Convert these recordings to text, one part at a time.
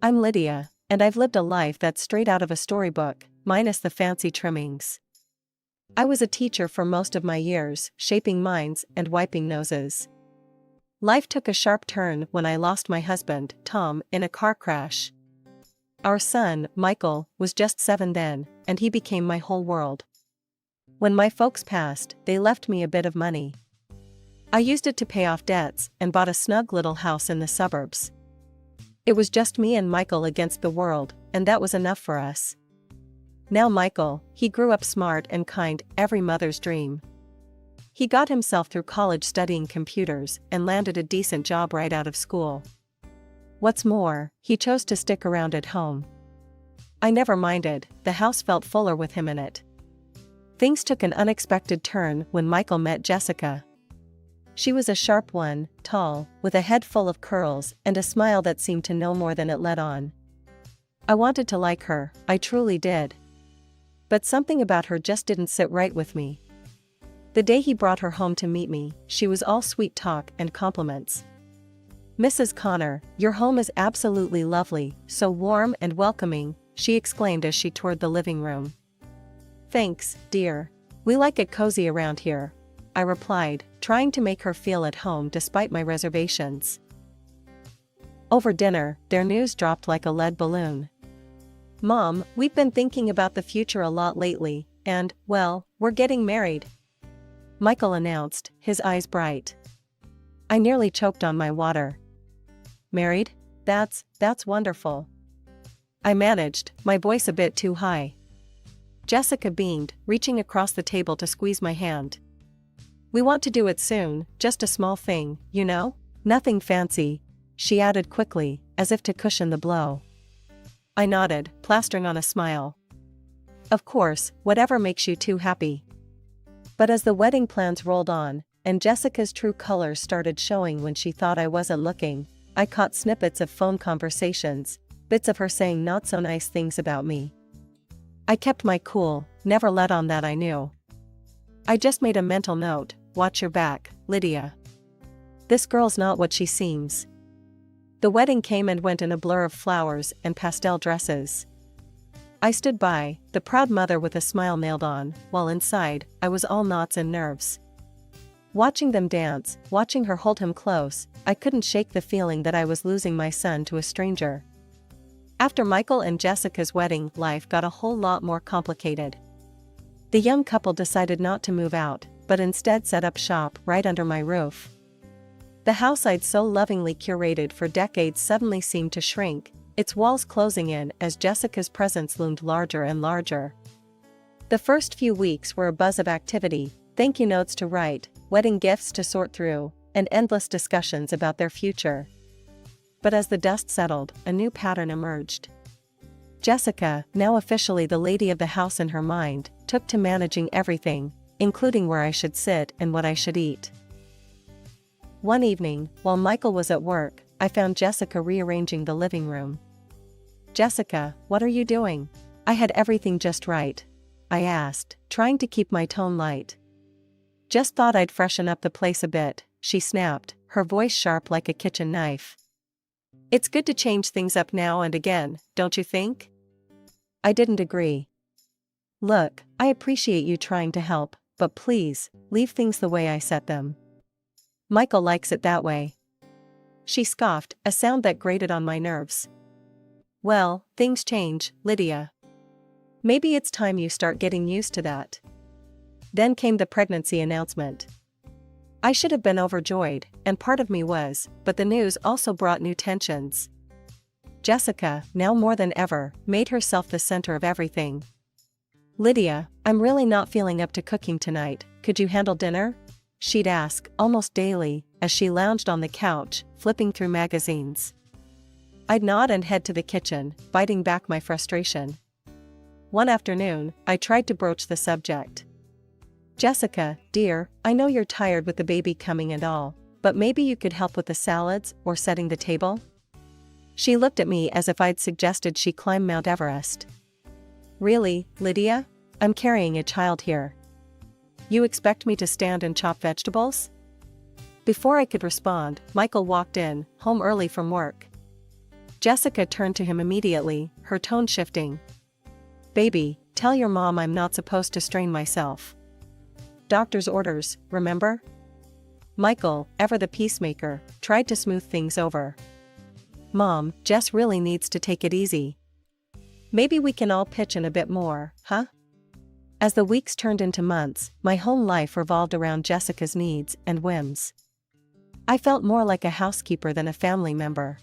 I'm Lydia, and I've lived a life that's straight out of a storybook, minus the fancy trimmings. I was a teacher for most of my years, shaping minds and wiping noses. Life took a sharp turn when I lost my husband, Tom, in a car crash. Our son, Michael, was just 7 then, and he became my whole world. When my folks passed, they left me a bit of money. I used it to pay off debts and bought a snug little house in the suburbs. It was just me and Michael against the world, and that was enough for us. Now Michael, he grew up smart and kind, every mother's dream. He got himself through college studying computers and landed a decent job right out of school. What's more, he chose to stick around at home. I never minded, the house felt fuller with him in it. Things took an unexpected turn when Michael met Jessica. She was a sharp one, tall, with a head full of curls and a smile that seemed to know more than it let on. I wanted to like her, I truly did. But something about her just didn't sit right with me. The day he brought her home to meet me, she was all sweet talk and compliments. "Mrs. Connor, your home is absolutely lovely, so warm and welcoming," she exclaimed as she toured the living room. "Thanks, dear. We like it cozy around here," I replied, trying to make her feel at home despite my reservations. Over dinner, their news dropped like a lead balloon. "Mom, we've been thinking about the future a lot lately, and, well, we're getting married," Michael announced, his eyes bright. I nearly choked on my water. "Married? That's wonderful." I managed, my voice a bit too high. Jessica beamed, reaching across the table to squeeze my hand. "We want to do it soon, just a small thing, you know? Nothing fancy," she added quickly, as if to cushion the blow. I nodded, plastering on a smile. "Of course, whatever makes you two happy." But as the wedding plans rolled on, and Jessica's true colors started showing when she thought I wasn't looking, I caught snippets of phone conversations, bits of her saying not so nice things about me. I kept my cool, never let on that I knew. I just made a mental note, "Watch your back, Lydia. This girl's not what she seems." The wedding came and went in a blur of flowers and pastel dresses. I stood by, the proud mother with a smile nailed on, while inside, I was all knots and nerves. Watching them dance, watching her hold him close, I couldn't shake the feeling that I was losing my son to a stranger. After Michael and Jessica's wedding, life got a whole lot more complicated. The young couple decided not to move out, but instead set up shop right under my roof. The house I'd so lovingly curated for decades suddenly seemed to shrink, its walls closing in as Jessica's presence loomed larger and larger. The first few weeks were a buzz of activity, thank you notes to write, wedding gifts to sort through, and endless discussions about their future. But as the dust settled, a new pattern emerged. Jessica, now officially the lady of the house in her mind, took to managing everything, including where I should sit and what I should eat. One evening, while Michael was at work, I found Jessica rearranging the living room. "Jessica, what are you doing?" "I had everything just right," I asked, trying to keep my tone light. "Just thought I'd freshen up the place a bit," she snapped, her voice sharp like a kitchen knife. "It's good to change things up now and again, don't you think?" I didn't agree. "Look, I appreciate you trying to help, but please, leave things the way I set them. Michael likes it that way." She scoffed, a sound that grated on my nerves. "Well, things change, Lydia. Maybe it's time you start getting used to that." Then came the pregnancy announcement. I should have been overjoyed, and part of me was, but the news also brought new tensions. Jessica, now more than ever, made herself the center of everything. "Lydia, I'm really not feeling up to cooking tonight, could you handle dinner?" she'd ask, almost daily, as she lounged on the couch, flipping through magazines. I'd nod and head to the kitchen, biting back my frustration. One afternoon, I tried to broach the subject. "Jessica, dear, I know you're tired with the baby coming and all, but maybe you could help with the salads or setting the table?" She looked at me as if I'd suggested she climb Mount Everest. "Really, Lydia? I'm carrying a child here. You expect me to stand and chop vegetables?" Before I could respond, Michael walked in, home early from work. Jessica turned to him immediately, her tone shifting. Baby, tell your mom I'm not supposed to strain myself. Doctor's orders, remember? Michael, ever the peacemaker, tried to smooth things over. Mom, Jess really needs to take it easy. Maybe we can all pitch in a bit more, huh? As the weeks turned into months, my home life revolved around Jessica's needs and whims. I felt more like a housekeeper than a family member.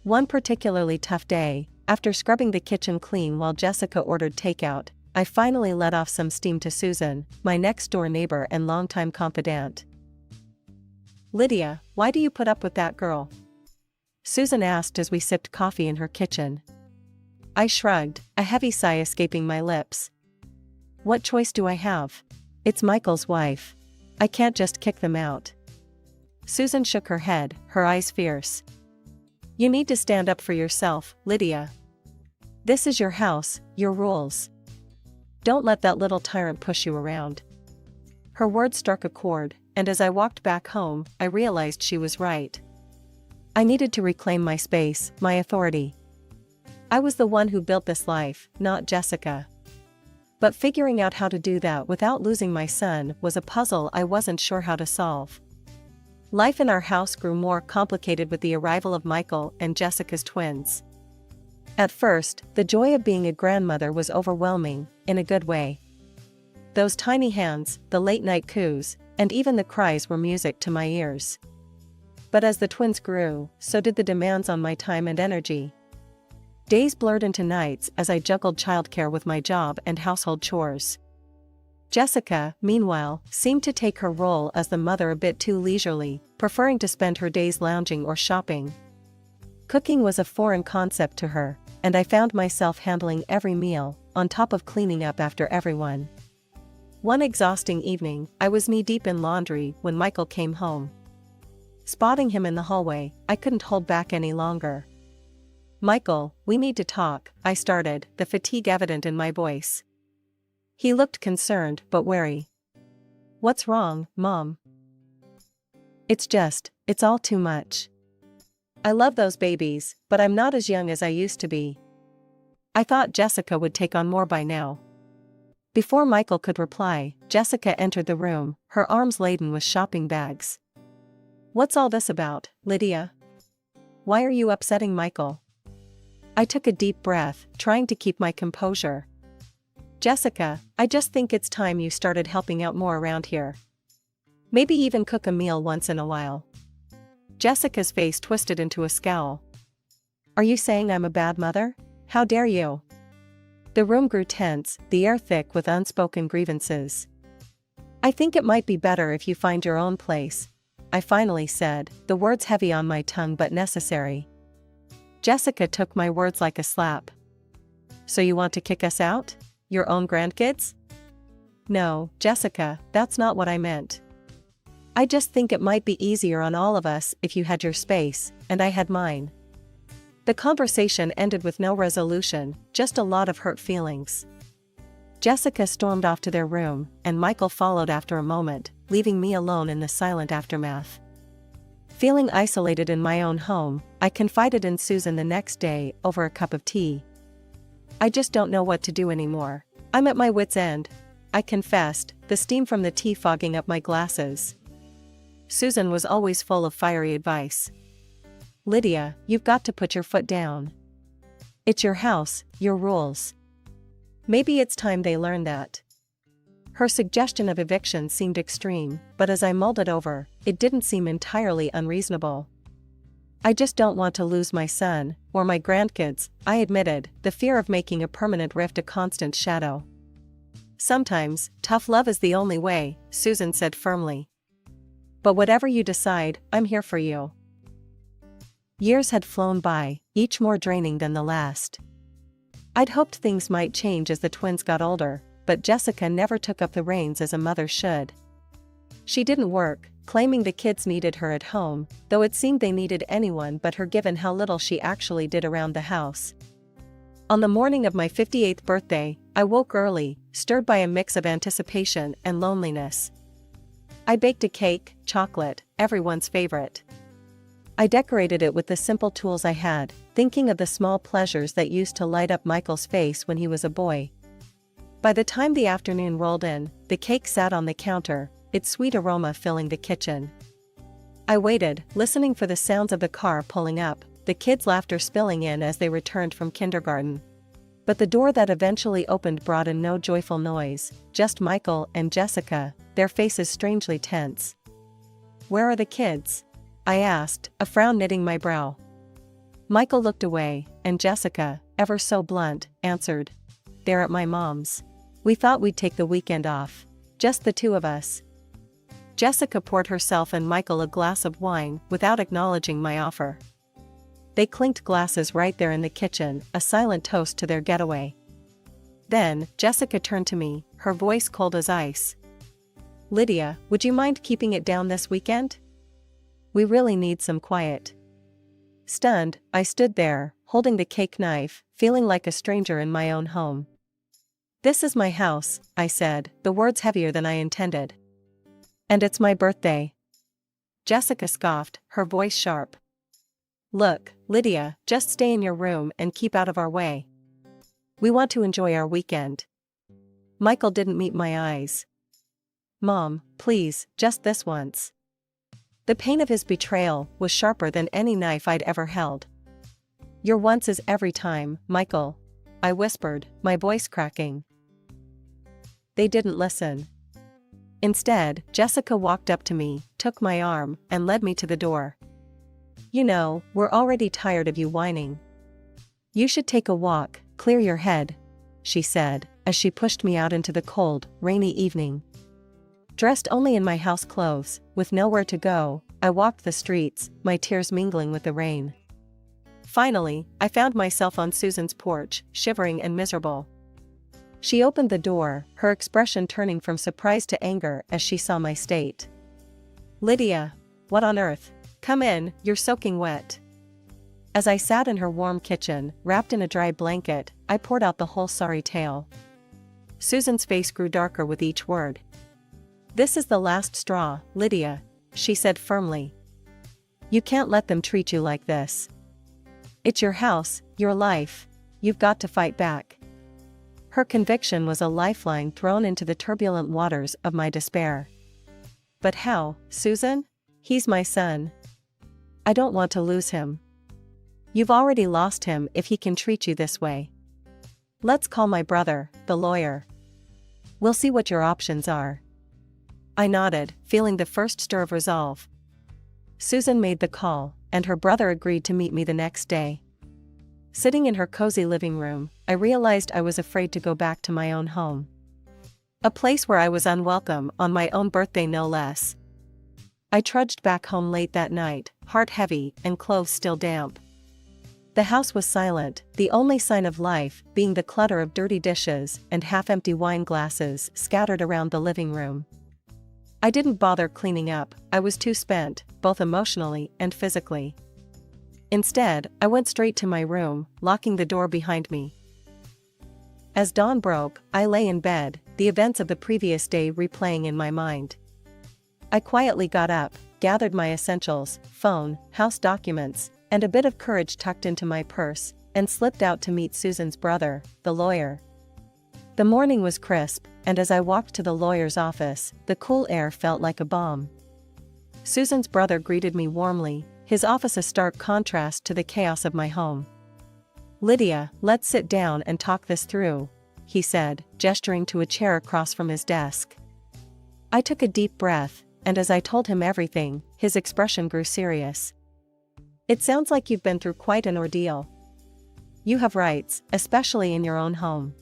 One particularly tough day, after scrubbing the kitchen clean while Jessica ordered takeout, I finally let off some steam to Susan, my next-door neighbor and longtime confidant. Lydia, why do you put up with that girl? Susan asked as we sipped coffee in her kitchen. I shrugged, a heavy sigh escaping my lips. What choice do I have? It's Michael's wife. I can't just kick them out. Susan shook her head, her eyes fierce. You need to stand up for yourself, Lydia. This is your house, your rules. Don't let that little tyrant push you around. Her words struck a chord, and as I walked back home, I realized she was right. I needed to reclaim my space, my authority. I was the one who built this life, not Jessica. But figuring out how to do that without losing my son was a puzzle I wasn't sure how to solve. Life in our house grew more complicated with the arrival of Michael and Jessica's twins. At first, the joy of being a grandmother was overwhelming, in a good way. Those tiny hands, the late-night coos, and even the cries were music to my ears. But as the twins grew, so did the demands on my time and energy. Days blurred into nights as I juggled childcare with my job and household chores. Jessica, meanwhile, seemed to take her role as the mother a bit too leisurely, preferring to spend her days lounging or shopping. Cooking was a foreign concept to her, and I found myself handling every meal, on top of cleaning up after everyone. One exhausting evening, I was knee-deep in laundry when Michael came home. Spotting him in the hallway, I couldn't hold back any longer. Michael, we need to talk, I started, the fatigue evident in my voice. He looked concerned but wary. What's wrong, Mom? It's all too much. I love those babies, but I'm not as young as I used to be. I thought Jessica would take on more by now. Before Michael could reply, Jessica entered the room, her arms laden with shopping bags. What's all this about, Lydia? Why are you upsetting Michael? I took a deep breath, trying to keep my composure. Jessica, I just think it's time you started helping out more around here. Maybe even cook a meal once in a while. Jessica's face twisted into a scowl. Are you saying I'm a bad mother? How dare you? The room grew tense, the air thick with unspoken grievances. I think it might be better if you find your own place, I finally said, the words heavy on my tongue but necessary. Jessica took my words like a slap. So you want to kick us out? Your own grandkids? No, Jessica, that's not what I meant. I just think it might be easier on all of us if you had your space, and I had mine. The conversation ended with no resolution, just a lot of hurt feelings. Jessica stormed off to their room, and Michael followed after a moment, leaving me alone in the silent aftermath. Feeling isolated in my own home, I confided in Susan the next day over a cup of tea. I just don't know what to do anymore. I'm at my wit's end, I confessed, the steam from the tea fogging up my glasses. Susan was always full of fiery advice. Lydia, you've got to put your foot down. It's your house, your rules. Maybe it's time they learn that. Her suggestion of eviction seemed extreme, but as I mulled it over, it didn't seem entirely unreasonable. I just don't want to lose my son, or my grandkids, I admitted, the fear of making a permanent rift a constant shadow. Sometimes, tough love is the only way, Susan said firmly. But whatever you decide, I'm here for you. Years had flown by, each more draining than the last. I'd hoped things might change as the twins got older, but Jessica never took up the reins as a mother should. She didn't work, claiming the kids needed her at home, though it seemed they needed anyone but her given how little she actually did around the house. On the morning of my 58th birthday, I woke early, stirred by a mix of anticipation and loneliness. I baked a cake, chocolate, everyone's favorite. I decorated it with the simple tools I had, thinking of the small pleasures that used to light up Michael's face when he was a boy. By the time the afternoon rolled in, the cake sat on the counter, its sweet aroma filling the kitchen. I waited, listening for the sounds of the car pulling up, the kids' laughter spilling in as they returned from kindergarten. But the door that eventually opened brought in no joyful noise, just Michael and Jessica, their faces strangely tense. "Where are the kids?" I asked, a frown knitting my brow. Michael looked away, and Jessica, ever so blunt, answered, "They're at my mom's. We thought we'd take the weekend off. Just the two of us." Jessica poured herself and Michael a glass of wine without acknowledging my offer. They clinked glasses right there in the kitchen, a silent toast to their getaway. Then, Jessica turned to me, her voice cold as ice. "Lydia, would you mind keeping it down this weekend? We really need some quiet." Stunned, I stood there, holding the cake knife, feeling like a stranger in my own home. "This is my house," I said, the words heavier than I intended. "And it's my birthday." Jessica scoffed, her voice sharp. "Look, Lydia, just stay in your room and keep out of our way. We want to enjoy our weekend." Michael didn't meet my eyes. "Mom, please, just this once." The pain of his betrayal was sharper than any knife I'd ever held. "Your once is every time, Michael," I whispered, my voice cracking. They didn't listen. Instead, Jessica walked up to me, took my arm, and led me to the door. "You know, we're already tired of you whining. You should take a walk, clear your head," she said, as she pushed me out into the cold, rainy evening. Dressed only in my house clothes, with nowhere to go, I walked the streets, my tears mingling with the rain. Finally, I found myself on Susan's porch, shivering and miserable. She opened the door, her expression turning from surprise to anger as she saw my state. "Lydia, what on earth? Come in, you're soaking wet." As I sat in her warm kitchen, wrapped in a dry blanket, I poured out the whole sorry tale. Susan's face grew darker with each word. "This is the last straw, Lydia," she said firmly. "You can't let them treat you like this. It's your house, your life. You've got to fight back." Her conviction was a lifeline thrown into the turbulent waters of my despair. "But how, Susan? He's my son. I don't want to lose him." "You've already lost him if he can treat you this way. Let's call my brother, the lawyer. We'll see what your options are." I nodded, feeling the first stir of resolve. Susan made the call, and her brother agreed to meet me the next day. Sitting in her cozy living room, I realized I was afraid to go back to my own home. A place where I was unwelcome on my own birthday no less. I trudged back home late that night, heart heavy and clothes still damp. The house was silent, the only sign of life being the clutter of dirty dishes and half-empty wine glasses scattered around the living room. I didn't bother cleaning up, I was too spent, both emotionally and physically. Instead, I went straight to my room, locking the door behind me. As dawn broke, I lay in bed, the events of the previous day replaying in my mind. I quietly got up, gathered my essentials, phone, house documents, and a bit of courage tucked into my purse, and slipped out to meet Susan's brother, the lawyer. The morning was crisp, and as I walked to the lawyer's office, the cool air felt like a balm. Susan's brother greeted me warmly, his office a stark contrast to the chaos of my home. "Lydia, let's sit down and talk this through," he said, gesturing to a chair across from his desk. I took a deep breath, and as I told him everything, his expression grew serious. "It sounds like you've been through quite an ordeal. You have rights, especially in your own home."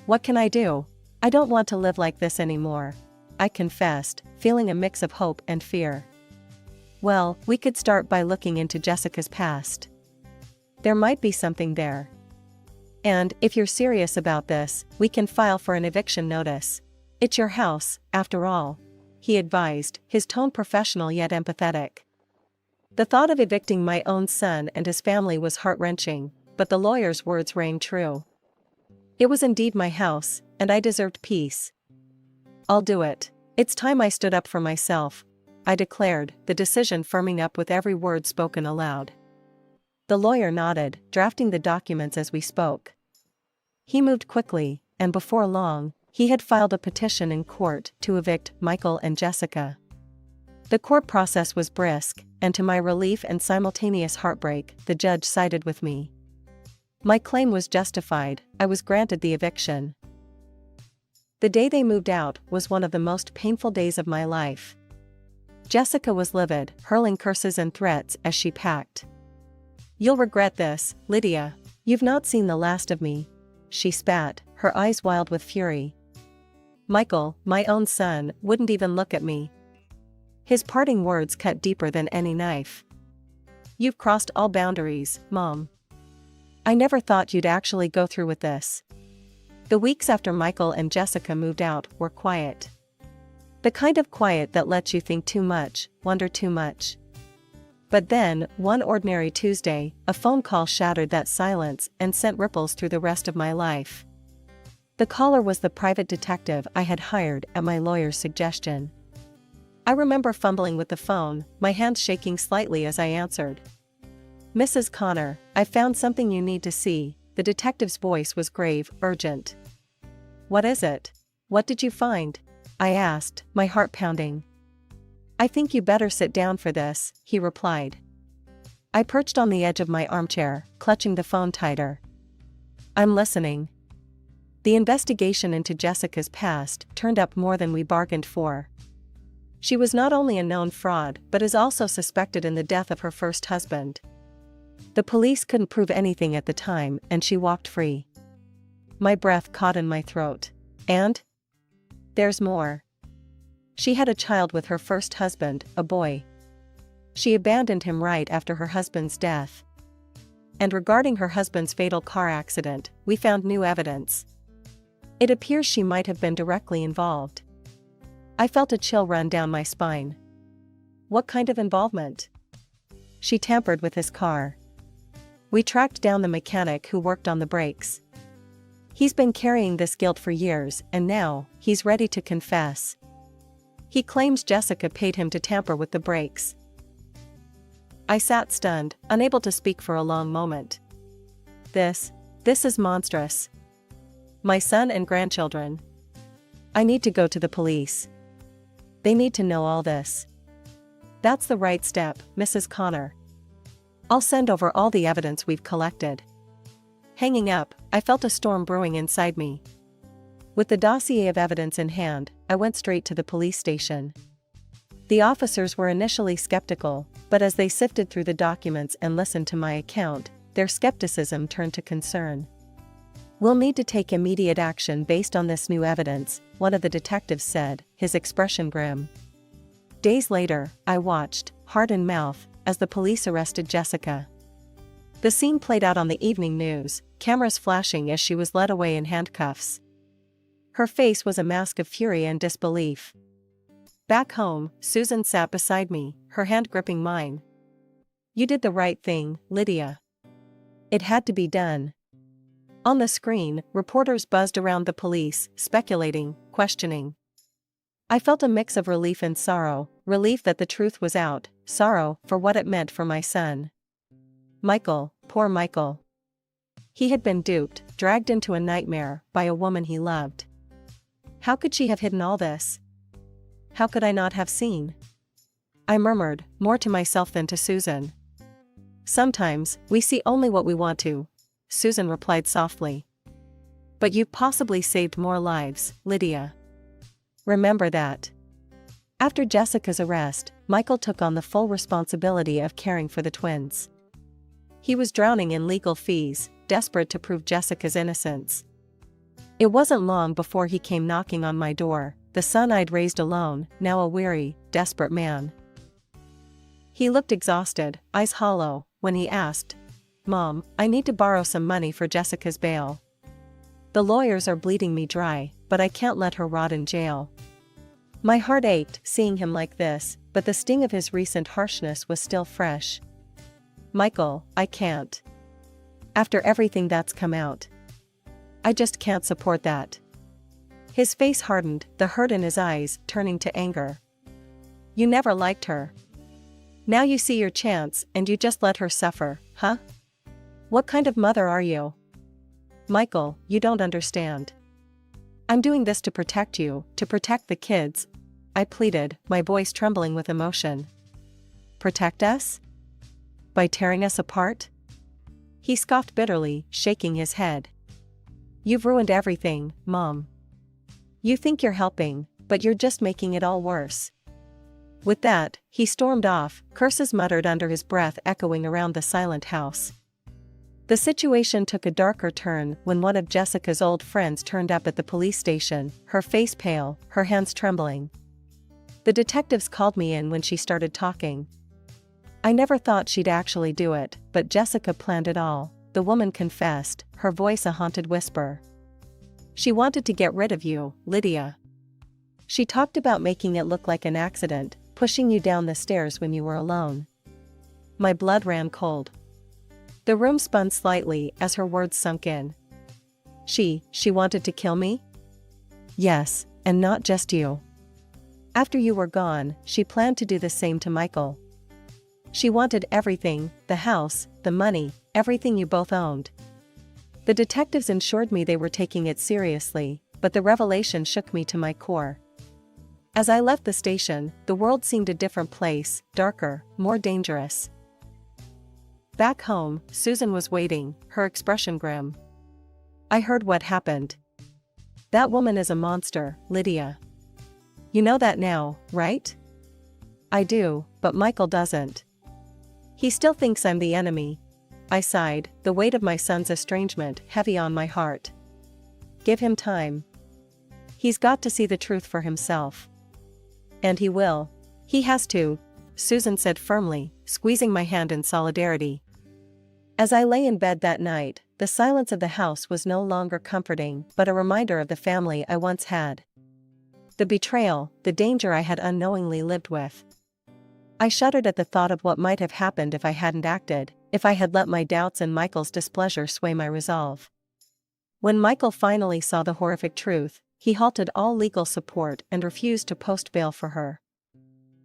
"What can I do? I don't want to live like this anymore," I confessed, feeling a mix of hope and fear. "Well, we could start by looking into Jessica's past. There might be something there. And, if you're serious about this, we can file for an eviction notice. It's your house, after all," he advised, his tone professional yet empathetic. The thought of evicting my own son and his family was heart-wrenching, but the lawyer's words rang true. It was indeed my house, and I deserved peace. "I'll do it. It's time I stood up for myself," I declared, the decision firming up with every word spoken aloud. The lawyer nodded, drafting the documents as we spoke. He moved quickly, and before long, he had filed a petition in court to evict Michael and Jessica. The court process was brisk, and to my relief and simultaneous heartbreak, the judge sided with me. My claim was justified. I was granted the eviction. The day they moved out was one of the most painful days of my life. Jessica was livid, hurling curses and threats as she packed. "You'll regret this, Lydia. You've not seen the last of me," she spat, her eyes wild with fury. Michael, my own son, wouldn't even look at me. His parting words cut deeper than any knife. "You've crossed all boundaries, Mom. I never thought you'd actually go through with this." The weeks after Michael and Jessica moved out were quiet. The kind of quiet that lets you think too much, wonder too much. But then, one ordinary Tuesday, a phone call shattered that silence and sent ripples through the rest of my life. The caller was the private detective I had hired at my lawyer's suggestion. I remember fumbling with the phone, my hands shaking slightly as I answered. "Mrs. Connor, I've found something you need to see." The detective's voice was grave, urgent. "What is it? What did you find?" I asked, my heart pounding. "I think you better sit down for this," he replied. I perched on the edge of my armchair, clutching the phone tighter. "I'm listening." The investigation into Jessica's past turned up more than we bargained for. She was not only a known fraud but is also suspected in the death of her first husband. The police couldn't prove anything at the time, and she walked free. My breath caught in my throat. "And? There's more. She had a child with her first husband, a boy. She abandoned him right after her husband's death. And regarding her husband's fatal car accident, we found new evidence. It appears she might have been directly involved." I felt a chill run down my spine. "What kind of involvement?" "She tampered with his car. We tracked down the mechanic who worked on the brakes. He's been carrying this guilt for years, and now, he's ready to confess. He claims Jessica paid him to tamper with the brakes." I sat stunned, unable to speak for a long moment. This is monstrous. My son and grandchildren. I need to go to the police. They need to know all this. "That's the right step, Mrs. Connor. I'll send over all the evidence we've collected." Hanging up, I felt a storm brewing inside me. With the dossier of evidence in hand, I went straight to the police station. The officers were initially skeptical, but as they sifted through the documents and listened to my account, their skepticism turned to concern. "We'll need to take immediate action based on this new evidence," one of the detectives said, his expression grim. Days later, I watched, heart in mouth, as the police arrested Jessica. The scene played out on the evening news, cameras flashing as she was led away in handcuffs. Her face was a mask of fury and disbelief. Back home, Susan sat beside me, her hand gripping mine. "You did the right thing, Lydia. It had to be done." On the screen, reporters buzzed around the police, speculating, questioning. I felt a mix of relief and sorrow, relief that the truth was out, sorrow for what it meant for my son. Michael, poor Michael. He had been duped, dragged into a nightmare, by a woman he loved. How could she have hidden all this? How could I not have seen? I murmured, more to myself than to Susan. "Sometimes, we see only what we want to," Susan replied softly. "But you've possibly saved more lives, Lydia. Remember that." After Jessica's arrest, Michael took on the full responsibility of caring for the twins. He was drowning in legal fees, desperate to prove Jessica's innocence. It wasn't long before he came knocking on my door, the son I'd raised alone, now a weary, desperate man. He looked exhausted, eyes hollow, when he asked, "Mom, I need to borrow some money for Jessica's bail. The lawyers are bleeding me dry, but I can't let her rot in jail." My heart ached seeing him like this, but the sting of his recent harshness was still fresh. "Michael, I can't. After everything that's come out. I just can't support that." His face hardened, the hurt in his eyes turning to anger. "You never liked her. Now you see your chance and you just let her suffer, huh?" What kind of mother are you? Michael, you don't understand. I'm doing this to protect you, to protect the kids, I pleaded, my voice trembling with emotion. Protect us? By tearing us apart? He scoffed bitterly, shaking his head. You've ruined everything, Mom. You think you're helping, but you're just making it all worse. With that, he stormed off, curses muttered under his breath echoing around the silent house. The situation took a darker turn when one of Jessica's old friends turned up at the police station, her face pale, her hands trembling. The detectives called me in when she started talking. I never thought she'd actually do it, but Jessica planned it all, the woman confessed, her voice a haunted whisper. She wanted to get rid of you, Lydia. She talked about making it look like an accident, pushing you down the stairs when you were alone. My blood ran cold. The room spun slightly as her words sunk in. She wanted to kill me? Yes, and not just you. After you were gone, she planned to do the same to Michael. She wanted everything, the house, the money, everything you both owned. The detectives assured me they were taking it seriously, but the revelation shook me to my core. As I left the station, the world seemed a different place, darker, more dangerous. Back home, Susan was waiting, her expression grim. I heard what happened. That woman is a monster, Lydia. You know that now, right? I do, but Michael doesn't. He still thinks I'm the enemy. I sighed, the weight of my son's estrangement heavy on my heart. Give him time. He's got to see the truth for himself. And he will. He has to, Susan said firmly, squeezing my hand in solidarity. As I lay in bed that night, the silence of the house was no longer comforting, but a reminder of the family I once had. The betrayal, the danger I had unknowingly lived with. I shuddered at the thought of what might have happened if I hadn't acted, if I had let my doubts and Michael's displeasure sway my resolve. When Michael finally saw the horrific truth, he halted all legal support and refused to post bail for her.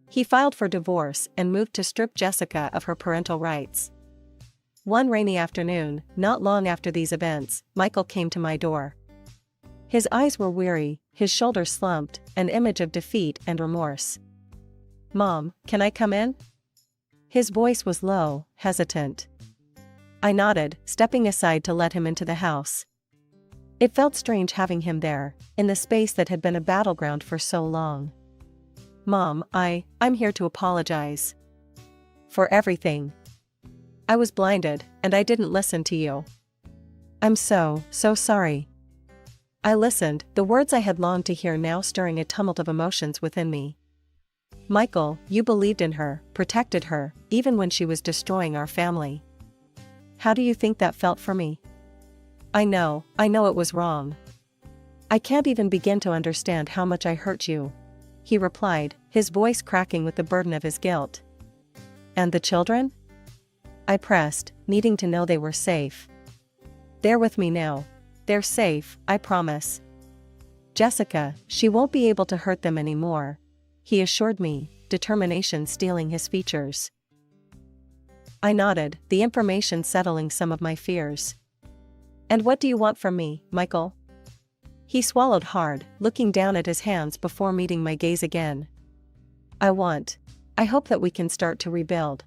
He filed for divorce and moved to strip Jessica of her parental rights. One rainy afternoon, not long after these events, Michael came to my door. His eyes were weary, his shoulders slumped, an image of defeat and remorse. Mom, can I come in? His voice was low, hesitant. I nodded, stepping aside to let him into the house. It felt strange having him there, in the space that had been a battleground for so long. Mom, I'm here to apologize. For everything. I was blinded, and I didn't listen to you. I'm so sorry. I listened, the words I had longed to hear now stirring a tumult of emotions within me. Michael, you believed in her, protected her, even when she was destroying our family. How do you think that felt for me? I know it was wrong. I can't even begin to understand how much I hurt you, he replied, his voice cracking with the burden of his guilt. And the children? I pressed, needing to know they were safe. They're with me now. They're safe, I promise. Jessica, she won't be able to hurt them anymore, he assured me, determination stealing his features. I nodded, the information settling some of my fears. And what do you want from me, Michael? He swallowed hard, looking down at his hands before meeting my gaze again. I hope that we can start to rebuild.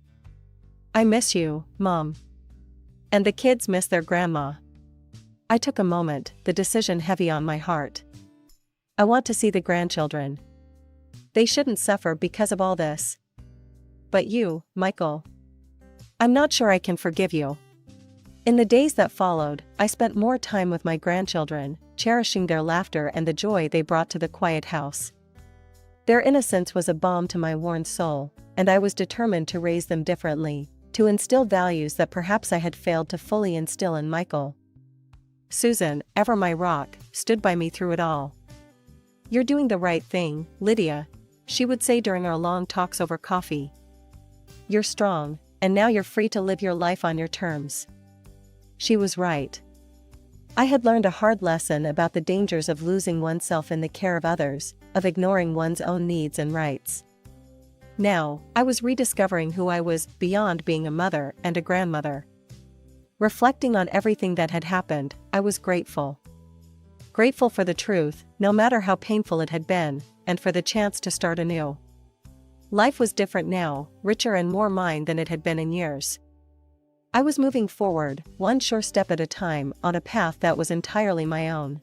I miss you, Mom. And the kids miss their grandma. I took a moment, the decision heavy on my heart. I want to see the grandchildren. They shouldn't suffer because of all this. But you, Michael. I'm not sure I can forgive you. In the days that followed, I spent more time with my grandchildren, cherishing their laughter and the joy they brought to the quiet house. Their innocence was a balm to my worn soul, and I was determined to raise them differently, to instill values that perhaps I had failed to fully instill in Michael. Susan, ever my rock, stood by me through it all. You're doing the right thing, Lydia, she would say during our long talks over coffee. You're strong, and now you're free to live your life on your terms. She was right. I had learned a hard lesson about the dangers of losing oneself in the care of others, of ignoring one's own needs and rights. Now, I was rediscovering who I was beyond being a mother and a grandmother. Reflecting on everything that had happened, I was grateful. Grateful for the truth, no matter how painful it had been, and for the chance to start anew. Life was different now, richer and more mine than it had been in years. I was moving forward, one sure step at a time, on a path that was entirely my own.